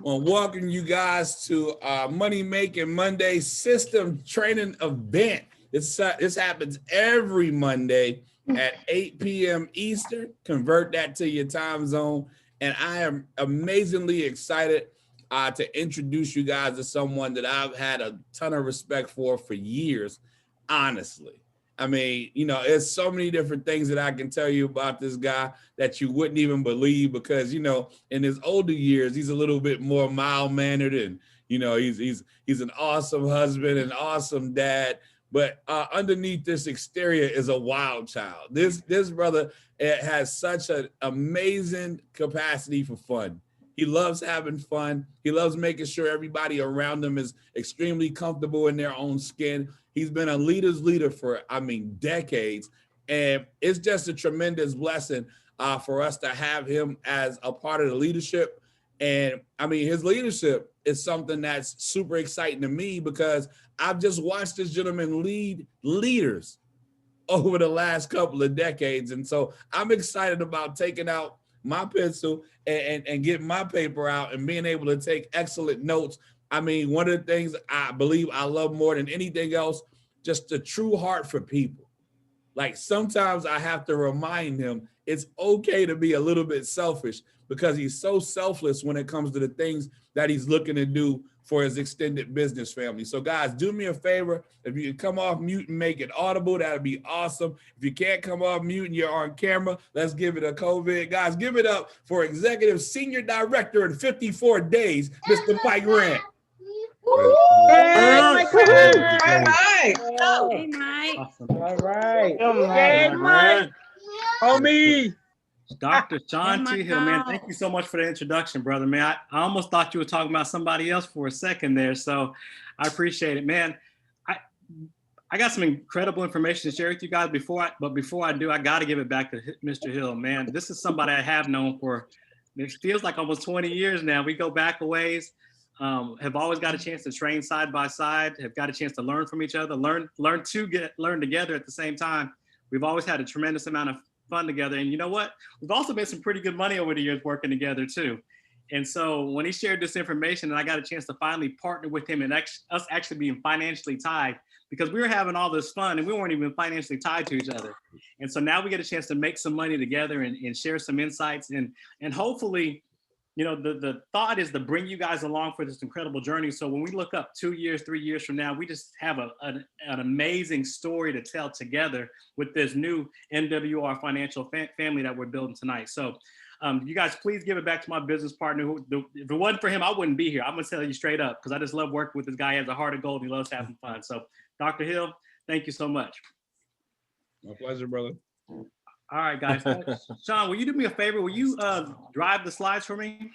want to welcome you guys to Money Making Monday System Training Event. This happens every Monday at 8 p.m. Eastern. Convert that to your time zone. And I am amazingly excited to introduce you guys to someone that I've had a ton of respect for years, honestly. I mean, there's so many different things that I can tell you about this guy that you wouldn't even believe because, in his older years, he's a little bit more mild-mannered and, he's an awesome husband, an awesome dad. But underneath this exterior is a wild child. This brother has such an amazing capacity for fun. He loves having fun. He loves making sure everybody around him is extremely comfortable in their own skin. He's been a leader's leader for, decades. And it's just a tremendous blessing for us to have him as a part of the leadership. And his leadership is something that's super exciting to me because I've just watched this gentleman lead leaders over the last couple of decades. And so I'm excited about taking out my pencil and getting my paper out and being able to take excellent notes. One of the things I believe I love more than anything else, just the true heart for people. Like sometimes I have to remind him it's okay to be a little bit selfish because he's so selfless when it comes to the things that he's looking to do for his extended business family. So guys, do me a favor. If you can come off mute and make it audible, that'd be awesome. If you can't come off mute and you're on camera, let's give it a COVID. Guys, give it up for Executive Senior Director in 54 days, Mr. Mike Rand. Hey, Mike. Hey, Mike. Awesome. All right. Hey, Mike. Homie. Dr. Sean T. Hill, man, thank you so much for the introduction, brother, man. I almost thought you were talking about somebody else for a second there, so I appreciate it, man. I got some incredible information to share with you guys before I do, I got to give it back to Mr. Hill, man. This is somebody I have known for, it feels like almost 20 years now. We go back a ways, have always got a chance to train side by side, have got a chance to learn from each other, learn together at the same time. We've always had a tremendous amount of fun together. And you know what? We've also made some pretty good money over the years working together too. And so when he shared this information and I got a chance to finally partner with him and us actually being financially tied, because we were having all this fun and we weren't even financially tied to each other. And so now we get a chance to make some money together and share some insights and hopefully, the thought is to bring you guys along for this incredible journey. So when we look up 2 years, 3 years from now, we just have an amazing story to tell together with this new MWR financial family that we're building tonight. So you guys, please give it back to my business partner. If it wasn't for him, I wouldn't be here. I'm gonna tell you straight up, because I just love working with this guy. He has a heart of gold. He loves having fun. So Dr. Hill, thank you so much. My pleasure, brother. All right, guys. Sean, will you do me a favor? Will you drive the slides for me?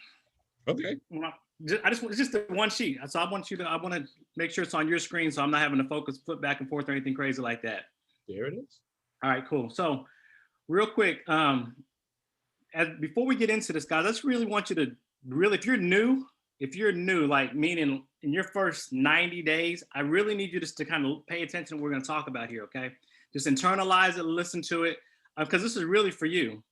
Okay. It's just the one sheet. So I want to make sure it's on your screen so I'm not having to flip back and forth or anything crazy like that. There it is. All right, cool. So real quick, before we get into this, guys, I just really want you to if you're new, like meaning in your first 90 days, I really need you just to kind of pay attention to what we're going to talk about here, okay? Just internalize it, listen to it. Because this is really for you.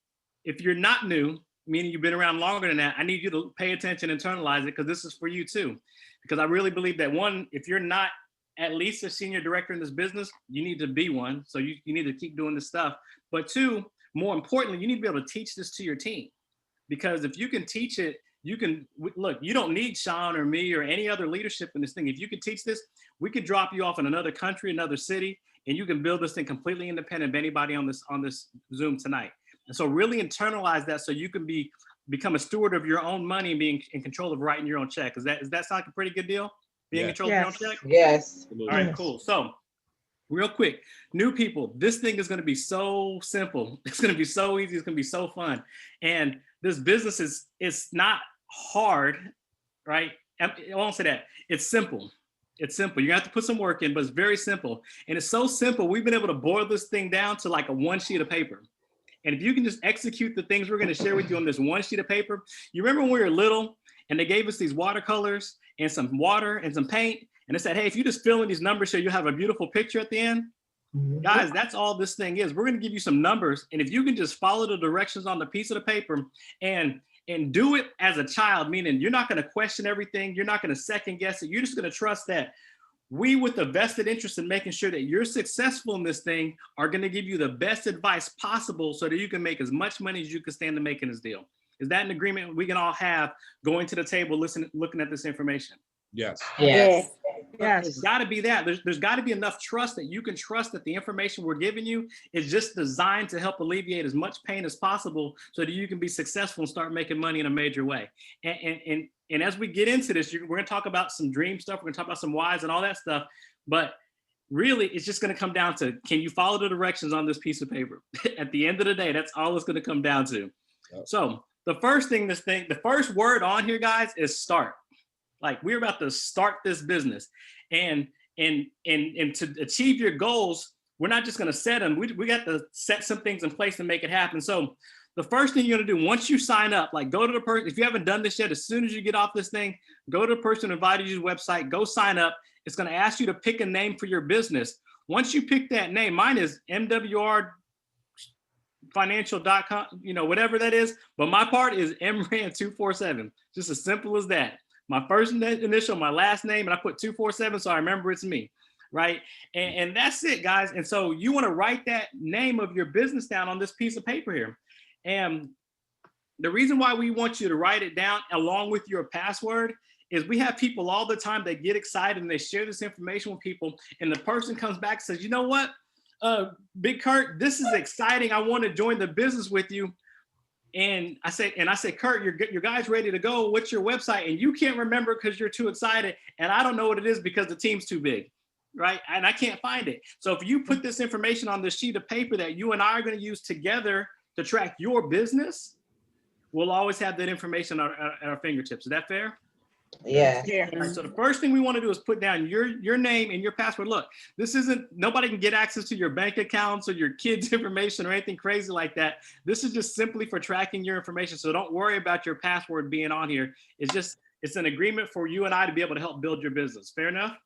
If you're not new, meaning you've been around longer than that, I need you to pay attention, internalize it, because this is for you too. Because I really believe that one, if you're not at least a senior director in this business, you need to be one. So you need to keep doing this stuff. But two, more importantly, you need to be able to teach this to your team. Because if you can teach it, you don't need Sean or me or any other leadership in this thing. If you can teach this, we could drop you off in another country, another city, and you can build this thing completely independent of anybody on this Zoom tonight. And so really internalize that so you can become a steward of your own money and being in control of writing your own check. Does that sound like a pretty good deal? Being in control of your own check? Yes. All right, cool. So real quick, new people, this thing is going to be so simple. It's going to be so easy. It's going to be so fun. And this business it's not hard, right? I won't say that. It's simple. It's simple. You have to put some work in, but it's very simple. And it's so simple. We've been able to boil this thing down to like a one sheet of paper. And if you can just execute the things we're going to share with you on this one sheet of paper, you remember when we were little and they gave us these watercolors and some water and some paint, and they said, hey, if you just fill in these numbers so you'll have a beautiful picture at the end. Guys, that's all this thing is. We're going to give you some numbers. And if you can just follow the directions on the piece of the paper and and do it as a child, meaning you're not going to question everything. You're not going to second guess it. You're just going to trust that we, with a vested interest in making sure that you're successful in this thing, are going to give you the best advice possible so that you can make as much money as you can stand to make in this deal. Is that an agreement we can all have going to the table, looking at this information? Yes. Yes. There's got to be that. There's got to be enough trust that you can trust that the information we're giving you is just designed to help alleviate as much pain as possible so that you can be successful and start making money in a major way. And as we get into this, we're going to talk about some dream stuff. We're going to talk about some whys and all that stuff. But really, it's just going to come down to, can you follow the directions on this piece of paper? At the end of the day, that's all it's going to come down to. Yep. So the first thing, the first word on here, guys, is start. Like, we're about to start this business, and to achieve your goals, we're not just going to set them. We got to set some things in place to make it happen. So the first thing you're going to do once you sign up, like, go to the person. If you haven't done this yet, as soon as you get off this thing, go to the person who invited you to the website, go sign up. It's going to ask you to pick a name for your business. Once you pick that name, mine is MWR financial.com, whatever that is. But my part is MRAN247. Just as simple as that. My first initial, my last name, and I put 247, so I remember it's me, right? And that's it, guys. And so you want to write that name of your business down on this piece of paper here. And the reason why we want you to write it down along with your password is we have people all the time that get excited and they share this information with people, and the person comes back and says, you know what, Big Kurt, this is exciting. I want to join the business with you. And I say, Kurt, your guy's ready to go. What's your website? And you can't remember because you're too excited. And I don't know what it is because the team's too big, right? And I can't find it. So if you put this information on this sheet of paper that you and I are going to use together to track your business, we'll always have that information at our fingertips. Is that fair? Yeah. Right, so the first thing we want to do is put down your name and your password. Look, this isn't, nobody can get access to your bank accounts or your kids' information or anything crazy like that. This is just simply for tracking your information. So don't worry about your password being on here. It's an agreement for you and I to be able to help build your business. Fair enough?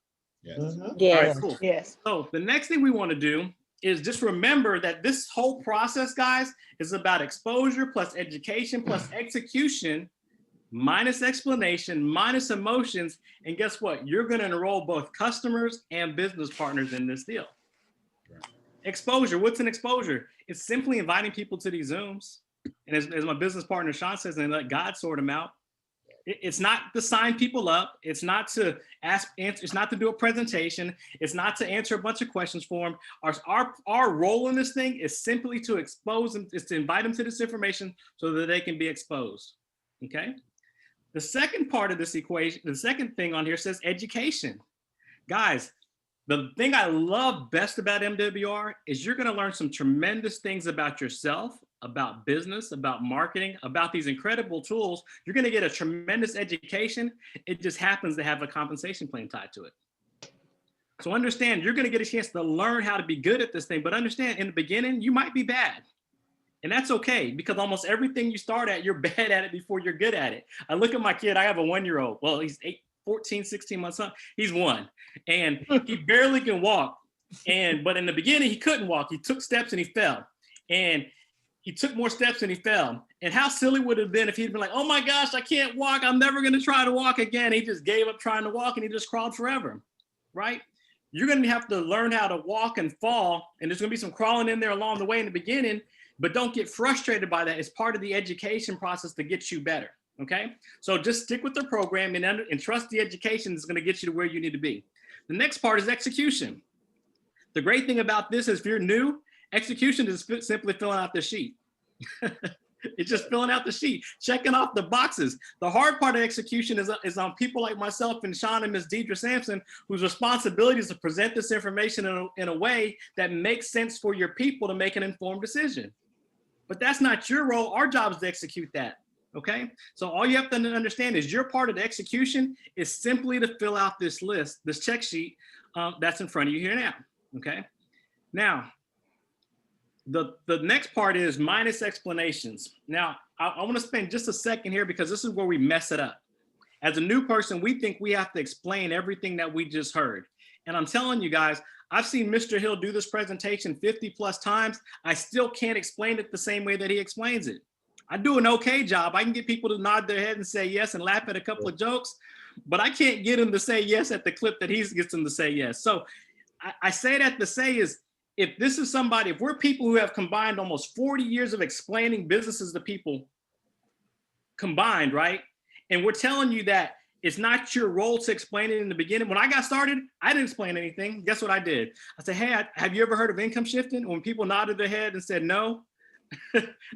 Yes. Mm-hmm. Yes. All right, cool. Yes. So the next thing we want to do is just remember that this whole process, guys, is about exposure plus education plus execution minus explanation, minus emotions. And guess what? You're going to enroll both customers and business partners in this deal. Right. Exposure. What's an exposure? It's simply inviting people to these Zooms. And as my business partner, Sean, says, and let God sort them out. It's not to sign people up. It's not to answer. It's not to do a presentation. It's not to answer a bunch of questions for them. Our role in this thing is simply to expose them, is to invite them to this information so that they can be exposed. Okay? The second part of this equation, the second thing on here says education. Guys, the thing I love best about MWR is you're going to learn some tremendous things about yourself, about business, about marketing, about these incredible tools. You're going to get a tremendous education. It just happens to have a compensation plan tied to it. So understand, you're going to get a chance to learn how to be good at this thing, but understand in the beginning, you might be bad. And that's okay, because almost everything you start at, you're bad at it before you're good at it. I look at my kid, I have a 1-year-old. Well, he's 14, 16 months old. He's 1, and he barely can walk. But in the beginning, he couldn't walk. He took steps and he fell. And he took more steps and he fell. And how silly would it have been if he'd been like, oh my gosh, I can't walk. I'm never going to try to walk again. He just gave up trying to walk and he just crawled forever, right? You're going to have to learn how to walk and fall. And there's going to be some crawling in there along the way in the beginning. But don't get frustrated by that. It's part of the education process to get you better, okay? So just stick with the program and trust the education is gonna get you to where you need to be. The next part is execution. The great thing about this is if you're new, execution is simply filling out the sheet. It's just filling out the sheet, checking off the boxes. The hard part of execution is on people like myself and Sean and Ms. Deidre Sampson, whose responsibility is to present this information in a way that makes sense for your people to make an informed decision. But that's not your role. Our job is to execute that, okay? So all you have to understand is your part of the execution is simply to fill out this list, this check sheet that's in front of you here now, okay? Now, the next part is minus explanations. Now, I want to spend just a second here because this is where we mess it up. As a new person, we think we have to explain everything that we just heard. And I'm telling you guys, I've seen Mr. Hill do this presentation 50 plus times. I still can't explain it the same way that he explains it. I do an okay job. I can get people to nod their head and say yes and laugh at a couple of jokes, but I can't get them to say yes at the clip that he gets them to say yes. So I say that to say is, if this is somebody, if we're people who have combined almost 40 years of explaining businesses to people combined, right? And we're telling you that it's not your role to explain it in the beginning. When I got started, I didn't explain anything. Guess what I did? I said, hey, have you ever heard of income shifting? When people nodded their head and said no,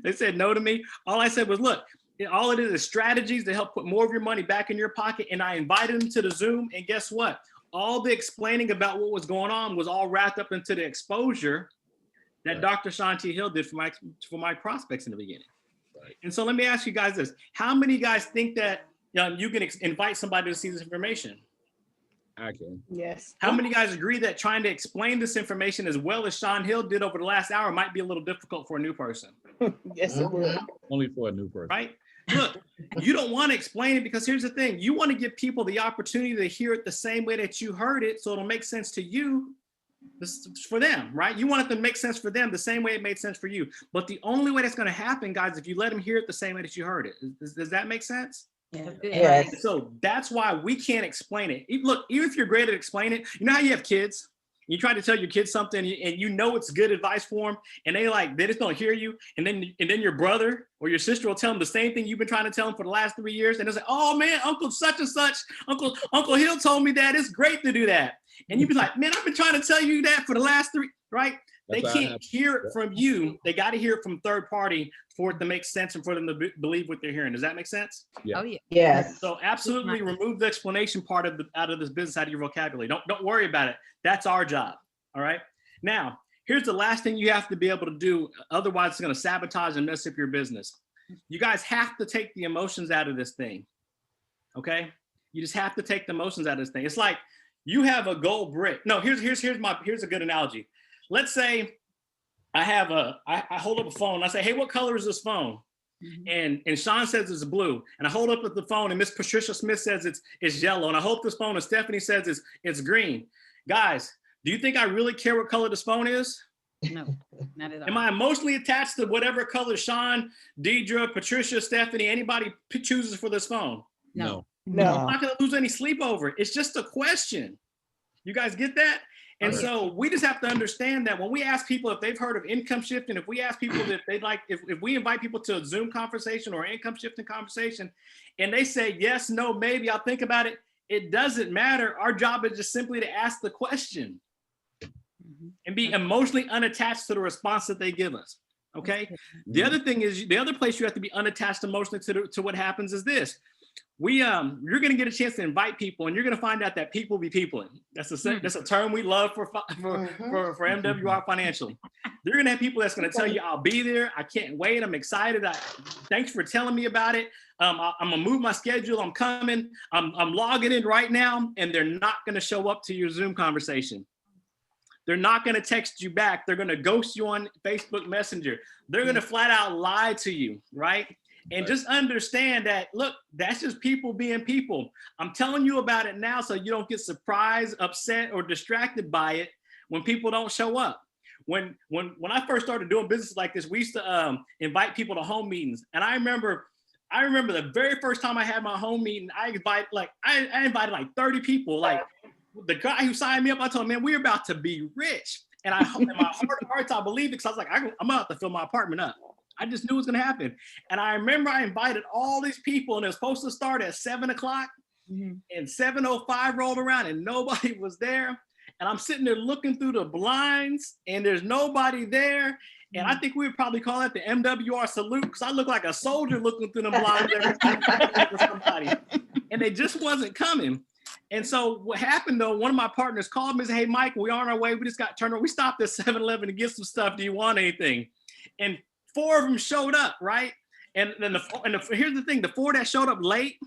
they said no to me. All I said was, look, all it is strategies to help put more of your money back in your pocket. And I invited them to the Zoom. And guess what? All the explaining about what was going on was all wrapped up into the exposure that Dr. Shanti Hill did for my prospects in the beginning. Right. And so let me ask you guys this. How many guys think that you can invite somebody to see this information? I can. Yes. How many guys agree that trying to explain this information as well as Sean Hill did over the last hour might be a little difficult for a new person? Yes, it will. Only for a new person. Right? Look, you don't want to explain it because here's the thing. You want to give people the opportunity to hear it the same way that you heard it, so it'll make sense to you. This is for them, right? You want it to make sense for them the same way it made sense for you. But the only way that's going to happen, guys, if you let them hear it the same way that you heard it. Does that make sense? Yeah. Yes. So that's why we can't explain it. Look, even if you're great at explaining it, you know how you have kids? You try to tell your kids something and you know it's good advice for them, and they just don't hear you. And then your brother or your sister will tell them the same thing you've been trying to tell them for the last 3 years. And they'll say, oh man, Uncle such and such, Uncle Hill told me that. It's great to do that. And you'd be like, man, I've been trying to tell you that for the last 3, right? They can't hear it from you. They got to hear it from third party for it to make sense and for them to believe what they're hearing. Does that make sense? Yeah. Oh yeah. Yes. So absolutely remove the explanation part out of this business out of your vocabulary. Don't worry about it. That's our job. All right. Now, here's the last thing you have to be able to do. Otherwise, it's going to sabotage and mess up your business. You guys have to take the emotions out of this thing. Okay. You just have to take the emotions out of this thing. It's like you have a gold brick. No, here's a good analogy. Let's say I hold up a phone and I say, hey, what color is this phone? Mm-hmm. And Sean says it's blue. And I hold up at the phone and Miss Patricia Smith says it's yellow. And I hold this phone and Stephanie says it's green. Guys, do you think I really care what color this phone is? No, not at all. Am I emotionally attached to whatever color Sean, Deidre, Patricia, Stephanie, anybody chooses for this phone? No. I'm not going to lose any sleep over it. It's just a question. You guys get that? And so we just have to understand that when we ask people if they've heard of income shifting, if we ask people if they'd like, if we invite people to a Zoom conversation or income shifting conversation, and they say, yes, no, maybe, I'll think about it. It doesn't matter. Our job is just simply to ask the question and be emotionally unattached to the response that they give us. Okay. The other thing is, the other place you have to be unattached emotionally to what happens is this. You're going to get a chance to invite people, and you're going to find out that people be peopling. That's a term we love for MWR Financial. You're going to have people that's going to tell you, I'll be there. I can't wait. I'm excited. Thanks for telling me about it. I'm going to move my schedule. I'm coming. I'm logging in right now, and they're not going to show up to your Zoom conversation. They're not going to text you back. They're going to ghost you on Facebook Messenger. They're going to flat out lie to you, right? And just understand that, look, that's just people being people. I'm telling you about it now so you don't get surprised, upset, or distracted by it when people don't show up. When I first started doing business like this, we used to invite people to home meetings. And I remember the very first time I had my home meeting, I invited like 30 people. Like the guy who signed me up, I told him, man, we're about to be rich. And in my heart of hearts, I believed it because I was like, I'm about to fill my apartment up. I just knew it was going to happen. And I remember I invited all these people, and it was supposed to start at 7 o'clock, and 7:05 rolled around and nobody was there. And I'm sitting there looking through the blinds and there's nobody there. And I think we would probably call that the MWR salute, because I look like a soldier looking through the blinds every time for somebody. And they just wasn't coming. And so what happened though, one of my partners called me and said, hey, Mike, we're on our way. We just got turned around. We stopped at 7-Eleven to get some stuff. Do you want anything? And 4 of them showed up, right? And then here's the thing, the 4 that showed up late,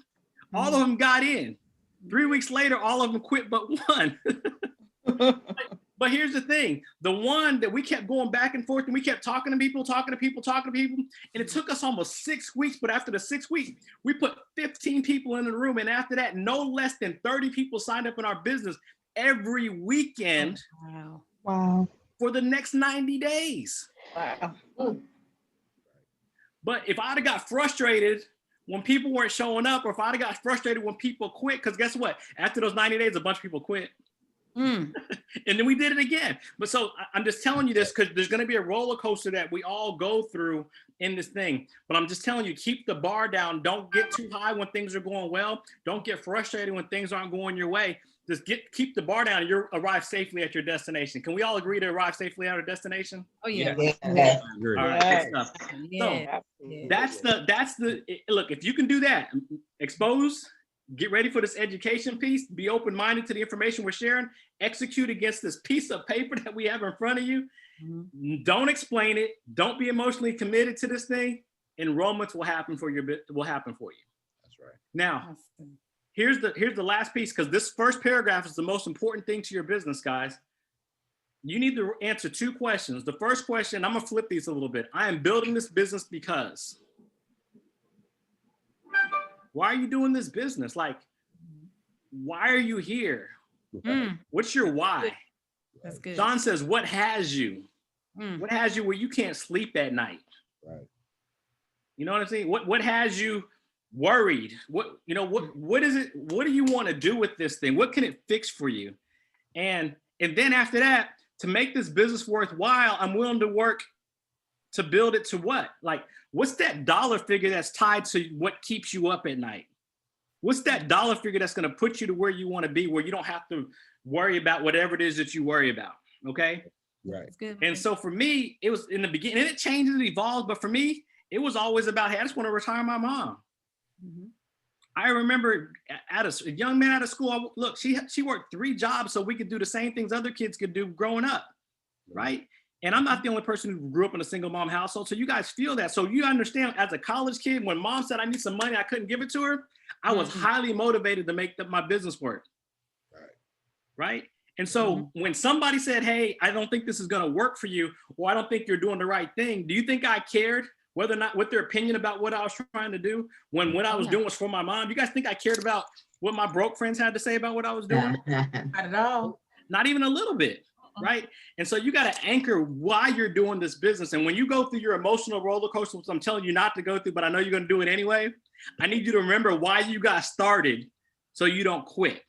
all of them got in. 3 weeks later, all of them quit but one. But here's the thing, the one that we kept going back and forth and we kept talking to people, and it took us almost 6 weeks, but after the 6 weeks, we put 15 people in the room, and after that, no less than 30 people signed up in our business every weekend. Wow. For the next 90 days. Wow. But if I'd have got frustrated when people weren't showing up, or if I'd have got frustrated when people quit, because guess what? After those 90 days, a bunch of people quit. And then we did it again. But so I'm just telling you this because there's going to be a roller coaster that we all go through in this thing. But I'm just telling you, keep the bar down. Don't get too high when things are going well. Don't get frustrated when things aren't going your way. Just keep the bar down and you'll arrive safely at your destination. Can we all agree to arrive safely at our destination? Oh yeah. Yeah. All right, good stuff. Yeah. So that's the look, if you can do that, expose, get ready for this education piece, be open-minded to the information we're sharing, execute against this piece of paper that we have in front of you. Don't explain it. Don't be emotionally committed to this thing. Enrollments will happen for you. That's right. Now, here's the last piece, because this first paragraph is the most important thing to your business, guys. You need to answer 2 questions. The first question, I'm gonna flip these a little bit. I am building this business because. Why are you doing this business? Like, why are you here? What's your why? That's good. Sean says, what has you? What has you where you can't sleep at night? Right. You know what I'm saying? What has you worried? What is it? What do you want to do with this thing? What can it fix for you? And then after that, to make this business worthwhile, I'm willing to work to build it to what? Like, what's that dollar figure that's tied to what keeps you up at night? What's that dollar figure that's going to put you to where you want to be, where you don't have to worry about whatever it is that you worry about? Okay. Right. That's good. And so for me, it was in the beginning, and it changes, it evolves. But for me, it was always about, hey, I just want to retire my mom. I remember a young man out of school, look, she worked 3 jobs so we could do the same things other kids could do growing up. Right. And I'm not the only person who grew up in a single mom household. So you guys feel that. So you understand, as a college kid, when mom said I need some money, I couldn't give it to her. I was highly motivated to make my business work. Right. And so when somebody said, hey, I don't think this is going to work for you, or I don't think you're doing the right thing, do you think I cared whether or not what their opinion about what I was trying to do when what I was doing was for my mom? You guys think I cared about what my broke friends had to say about what I was doing? Not at all. Not even a little bit. Right. And so you got to anchor why you're doing this business. And when you go through your emotional roller coaster, which I'm telling you not to go through, but I know you're going to do it anyway, I need you to remember why you got started so you don't quit.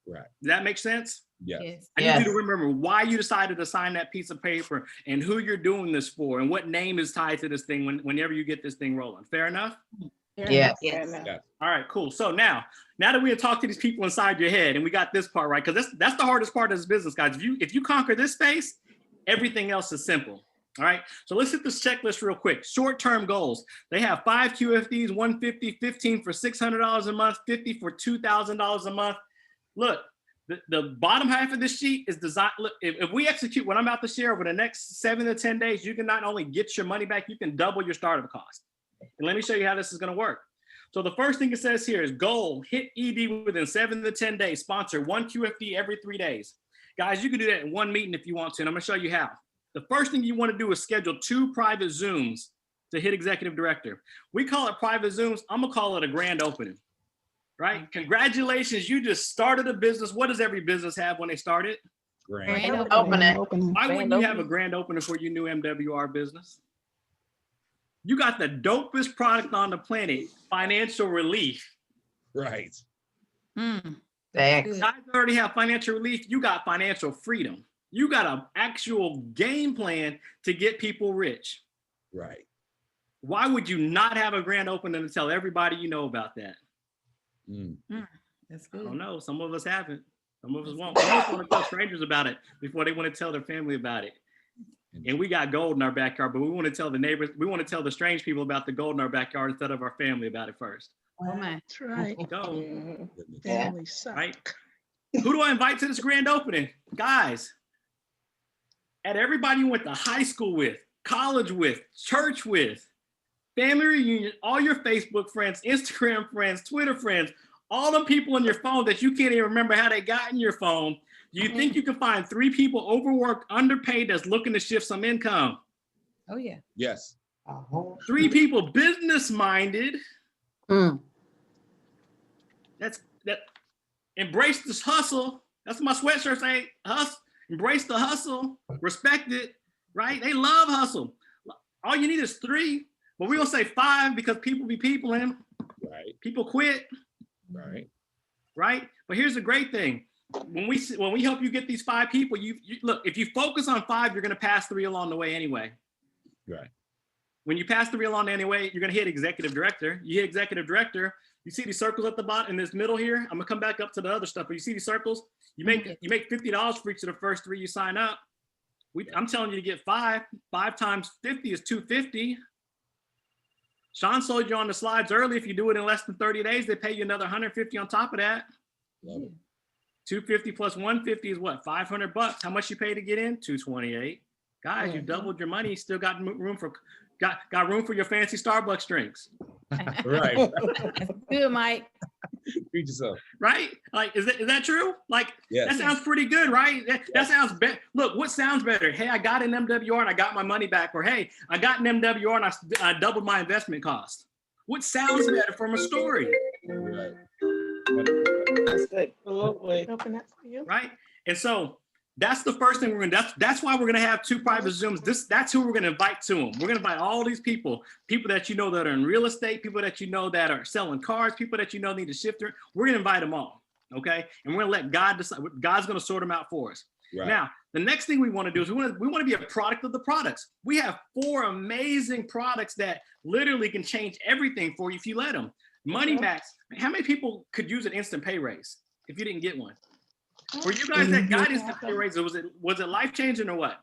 Right. Does that make sense? Yes. I need you to remember why you decided to sign that piece of paper and who you're doing this for and what name is tied to this thing whenever you get this thing rolling. Fair enough? Yes. All right, cool. So now that we have talked to these people inside your head and we got this part right, because that's the hardest part of this business, guys. If you conquer this space, everything else is simple. All right. So let's hit this checklist real quick. Short-term goals. They have 5 QFDs, 150, 15 for $600 a month, 50 for $2,000 a month. Look, the bottom half of this sheet is designed. Look, if we execute what I'm about to share over the next 7 to 10 days, you can not only get your money back, you can double your startup cost. And let me show you how this is going to work. So the first thing it says here is goal, hit ED within 7 to 10 days, sponsor 1 QFD every 3 days. Guys, you can do that in 1 meeting if you want to, and I'm going to show you how. The first thing you want to do is schedule 2 private Zooms to hit executive director. We call it private Zooms. I'm going to call it a grand opening, right? Congratulations, you just started a business. What does every business have when they start it? Grand Opening. Why wouldn't you have a grand opening for your new MWR business? You got the dopest product on the planet, financial relief. Right. Thanks. You guys already have financial relief. You got financial freedom. You got an actual game plan to get people rich. Right. Why would you not have a grand opening to tell everybody you know about that? That's I good. don't know. Some of us haven't. Some of us won't. Some of us want to tell strangers about it before they want to tell their family about it. And we got gold in our backyard, but we want to tell the neighbors, we want to tell the strange people about the gold in our backyard instead of our family about it first. Oh man. That's right. Go. Family suck. Right? Who do I invite to this grand opening? Guys, at everybody you went to high school with, college with, church with, family reunion, all your Facebook friends, Instagram friends, Twitter friends, all them people on your phone that you can't even remember how they got in your phone. Do you think you can find 3 people overworked, underpaid, that's looking to shift some income? Oh yeah. Yes. 3 people business-minded. That embrace this hustle. That's what my sweatshirt say. Hustle. Embrace the hustle. Respect it. Right? They love hustle. All you need is 3 But we gonna say 5 because people be peopling. Right. People quit. Right. Right. But here's the great thing. When we help you get these 5 people, you look, if you focus on 5, you're gonna pass 3 along the way anyway. Right. When you pass 3 along the way, you're gonna hit executive director. You hit executive director. You see these circles at the bottom in this middle here. I'm gonna come back up to the other stuff, but you see these circles. You make $50 for each of the first 3 you sign up. I'm telling you to get 5. 5 times 50 is 250. Sean sold you on the slides early. If you do it in less than 30 days, they pay you another 150 on top of that. Love it. 250 plus 150 is what? $500. How much you pay to get in? 228. Guys, you doubled your money. Still got room for your fancy Starbucks drinks. Right. That's good, Mike. Preach yourself. Right? Like, is that true? Like, Yes. that sounds pretty good, right? That sounds better. Look, what sounds better? Hey, I got an MWR and I got my money back. Or, hey, I got an MWR and I doubled my investment cost. What sounds better from a story? Right. That's good. Open that for you. Right? And so that's the first thing we're gonna. That's why we're gonna have 2 private Zooms. That's who we're gonna invite to them. We're gonna invite all these people that you know that are in real estate, people that you know that are selling cars, people that you know need a shifter. We're gonna invite them all, okay? And we're gonna let God decide. God's gonna sort them out for us. Right. Now, the next thing we want to do is we want to be a product of the products. We have 4 amazing products that literally can change everything for you if you let them. Money Max. How many people could use an instant pay raise if you didn't get one? Were you guys that got instant pay raises? Was it life changing or what?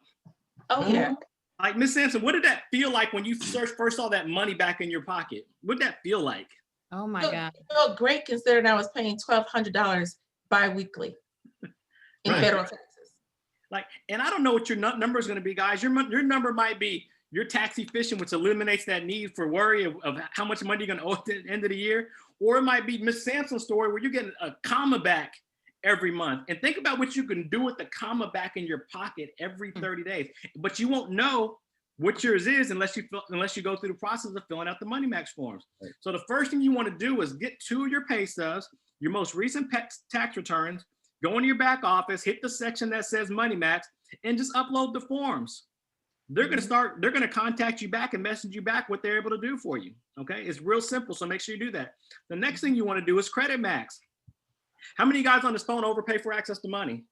Oh yeah. Like Miss Sampson, what did that feel like when you first saw that money back in your pocket? What did that feel like? Oh my God. It felt great considering I was paying $1,200 bi-weekly in federal taxes. Like, and I don't know what your number is going to be, guys. Your number might be you're tax efficient, which eliminates that need for worry of how much money you're going to owe at the end of the year. Or it might be Miss Sampson's story where you're getting a comma back every month. And think about what you can do with the comma back in your pocket every 30 days. But you won't know what yours is unless you go through the process of filling out the Money Max forms. Right. So the first thing you want to do is get 2 of your pay stubs, your most recent tax returns, go into your back office, hit the section that says Money Max, and just upload the forms. They're going to contact you back and message you back what they're able to do for you. Okay. It's real simple. So make sure you do that. The next thing you want to do is Credit Max. How many guys on this phone overpay for access to money?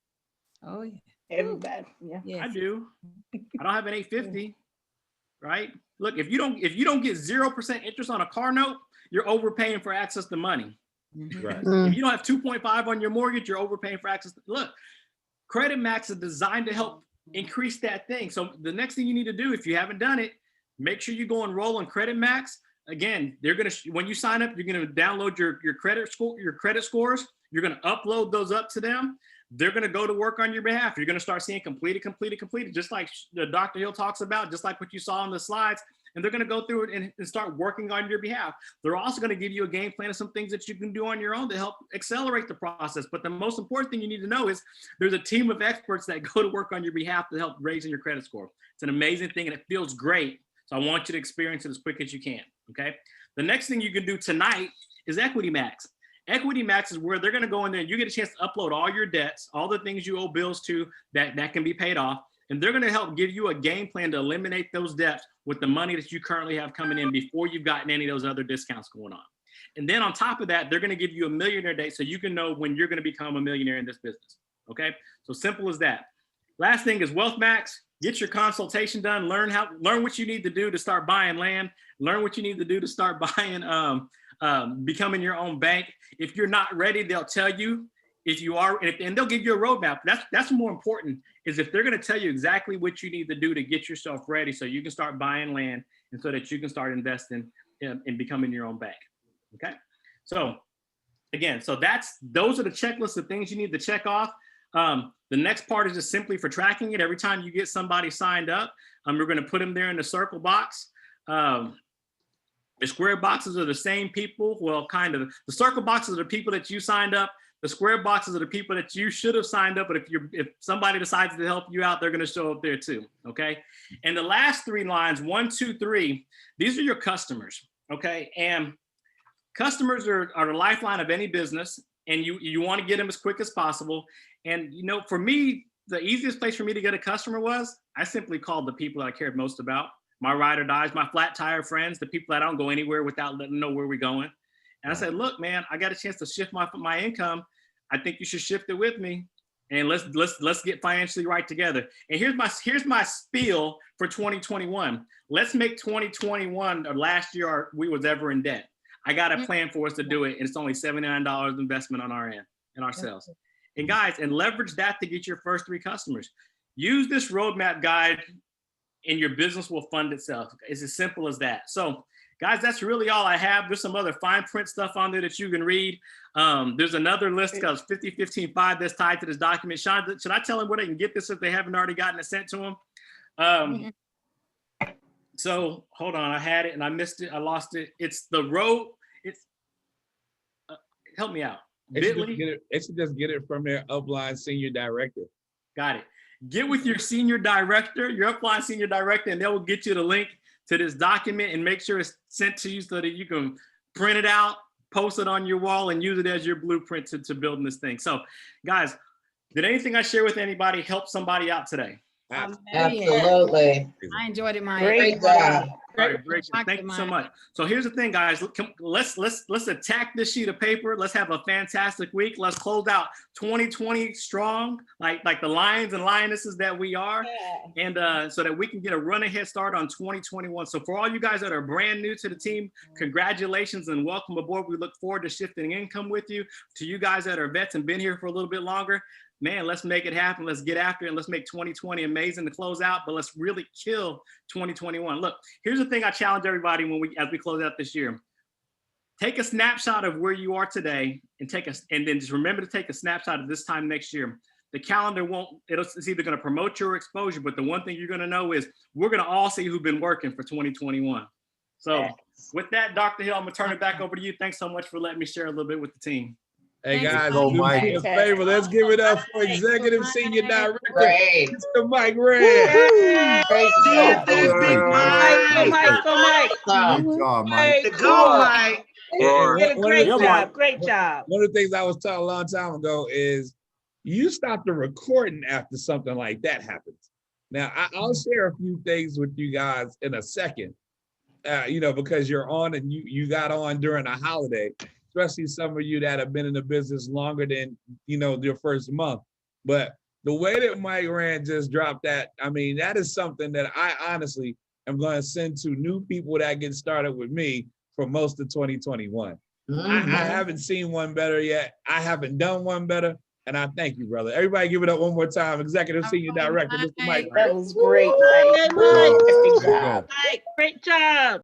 Oh yeah. Everybody. Yeah. Yes. I do. I don't have an 850, right? Look, if you don't get 0% interest on a car note, you're overpaying for access to money. Right. If you don't have 2.5 on your mortgage, you're overpaying for access. Look, Credit Max is designed to help increase that thing. So the next thing you need to do, if you haven't done it, make sure you go enroll on Credit Max. Again, when you sign up, you're going to download your credit scores. You're going to upload those up to them. They're going to go to work on your behalf. You're going to start seeing completed, just like Dr. Hill talks about, just like what you saw on the slides. And they're going to go through it and start working on your behalf. They're also going to give you a game plan of some things that you can do on your own to help accelerate the process. But the most important thing you need to know is there's a team of experts that go to work on your behalf to help raising your credit score. It's an amazing thing and it feels great. So I want you to experience it as quick as you can, okay? The next thing you can do tonight is Equity Max. Equity Max is where they're going to go in there and you get a chance to upload all your debts, all the things you owe bills to that can be paid off. And they're going to help give you a game plan to eliminate those debts with the money that you currently have coming in before you've gotten any of those other discounts going on. And then on top of that, they're going to give you a millionaire date so you can know when you're going to become a millionaire in this business. Okay. So simple as that. Last thing is Wealth Max. Get your consultation done. Learn what you need to do to start buying land. Learn what you need to do to start buying, becoming your own bank. If you're not ready, they'll tell you. If you are, and they'll give you a roadmap. That's more important, is if they're going to tell you exactly what you need to do to get yourself ready so you can start buying land and so that you can start investing in becoming your own bank. Okay. So again, those are the checklists of things you need to check off. The next part is just simply for tracking it. Every time you get somebody signed up, we're going to put them there in the circle box. The square boxes are the same people. Well, kind of. The circle boxes are the people that you signed up. The square boxes are the people that you should have signed up, but if somebody decides to help you out, they're going to show up there too, okay? And the last 3 lines, 1, 2, 3, these are your customers, okay? And customers are the lifeline of any business, and you want to get them as quick as possible. And for me, the easiest place for me to get a customer was I simply called the people that I cared most about. my ride or dies, my flat tire friends, the people that I don't go anywhere without letting them know where we're going. And I said, look, man, I got a chance to shift my income. I think you should shift it with me. And let's get financially right together. And here's my spiel for 2021. Let's make 2021 or last year we was ever in debt. I got a plan for us to do it, and it's only $79 investment on our end in ourselves. And guys, and leverage that to get your first 3 customers. Use this roadmap guide, and your business will fund itself. It's as simple as that. So, guys, that's really all I have. There's some other fine print stuff on there that you can read. There's another list called 50-15-5 that's tied to this document. Sean, should I tell them where they can get this if they haven't already gotten it sent to them? So hold on, I had it and I missed it. I lost it. It's the road. It's help me out. They should just get it from their upline senior director. Got it. Get with your senior director, your upline senior director, and they will get you the link to this document and make sure it's sent to you so that you can print it out, post it on your wall, and use it as your blueprint to building this thing. So, guys, did anything I share with anybody help somebody out today? Absolutely. I enjoyed it, Mike. Great job. Great. Thank you so much. So here's the thing, guys. Let's attack this sheet of paper. Let's have a fantastic week. Let's close out 2020 strong, like the lions and lionesses that we are, and so that we can get a run ahead start on 2021. So for all you guys that are brand new to the team, congratulations and welcome aboard. We look forward to shifting income with you. To you guys that are vets and been here for a little bit longer, man, let's make it happen. Let's get after it. And let's make 2020 amazing to close out, but let's really kill 2021. Look, here's the thing I challenge everybody as we close out this year. Take a snapshot of where you are today and then just remember to take a snapshot of this time next year. The calendar it's either going to promote your exposure, but the one thing you're going to know is we're going to all see who's been working for 2021. So with that, Dr. Hill, I'm going to turn it back over to you. Thanks so much for letting me share a little bit with the team. Hey Thanks, guys, Mike. do me a favor. Let's give it up for Executive Senior Director, Great. Mr. Mike Rand. Great job. Good job, Mike. Good Mike. Great job. One of the things I was taught a long time ago is you stop the recording after something like that happens. Now, I'll share a few things with you guys in a second, because you're on and you got on during a holiday. Especially some of you that have been in the business longer than, your first month. But the way that Mike Rand just dropped that, that is something that I honestly am going to send to new people that get started with me for most of 2021. I haven't seen one better yet. I haven't done one better. And I thank you, brother. Everybody give it up one more time. Executive Senior Director, Mr. Mike Rand. That was great, Mike. Good job. Great job.